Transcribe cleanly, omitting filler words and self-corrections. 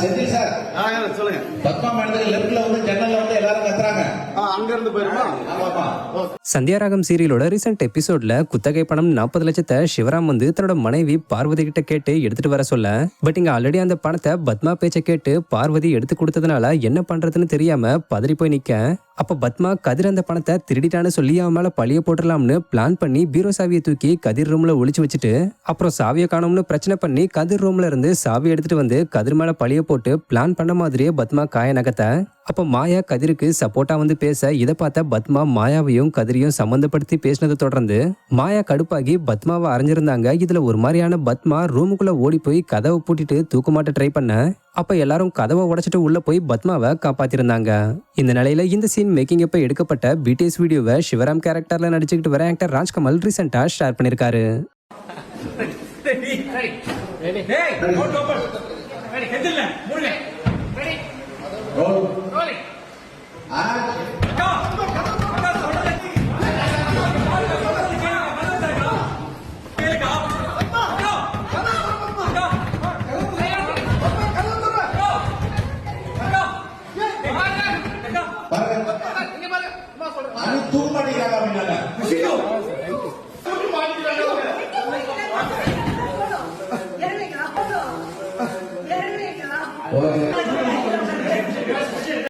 Senthil sir சொல்லுங்க. பத்மா மேடத்துக்கு லெப்ட்ல வந்து ஜன்னல்ல வந்து எல்லாரும் கத்துறாங்க. அங்க இருந்து போயிருமா? சந்தியாராகம் சீரியலோட ரீசெண்ட் எபிசோட்ல குத்தகை பணம் 40 லட்சத்தை சிவராம் வந்து தன்னோட மனைவி பார்வதி கிட்ட கேட்டு எடுத்துட்டு வர சொல்ல, பட் இங்க ஆல்ரெடி அந்த பணத்தை பத்மா பேச்ச கேட்டு பார்வதி எடுத்து கொடுத்ததுனால என்ன பண்றதுன்னு தெரியாம பதறி போய் நிக்க, அப்ப பத்மா கதிர் அந்த பணத்தை திருடிட்டான்னு சொல்லி அவன் மேல பழிய போட்டுடலாம்னு பிளான் பண்ணி பீரோ சாவியை தூக்கி கதிர் ரூம்ல ஒளிச்சு வச்சுட்டு, அப்புறம் சாவியை காணும்னு பிரச்சனை பண்ணி கதிர் ரூம்ல இருந்து சாவி எடுத்துட்டு வந்து கதிர் மேல பழிய போட்டு பிளான் பண்ண மாதிரியே பத்மா காய நகத்த, அப்ப மாயா கதிருக்கு சப்போர்ட்டா வந்து பேச, இதை பார்த்த பத்மா மாயாவையும் கதிரையும் சம்பந்தப்படுத்தி பேசினதை தொடர்ந்து மாயா கடுப்பாகி பத்மாவை அரைஞ்சிருந்தாங்க. இதுல ஒரு மாதிரியான பத்மா ரூமுக்குள்ள ஓடி போய் கதவை பூட்டிட்டு தூக்க மாட்ட ட்ரை பண்ண, அப்ப எல்லாரும் கதவை உடைச்சிட்டு உள்ள போய் பத்மாவை காப்பாத்திருந்தாங்க. இந்த நிலையில இந்த சீன் மேக்கிங் எப்ப எடுக்கப்பட்ட பிடிஎஸ் வீடியோவை சிவராம் கேரக்டர்ல நடிச்சுக்கிட்டு வர ஆக்டர் ராஜ்கமல் ரீசெண்டா ஷேர் பண்ணிருக்காரு. தூக்க மாட்டேங்கிறாங்க அப்படின்னாங்க. இறங்குங்க.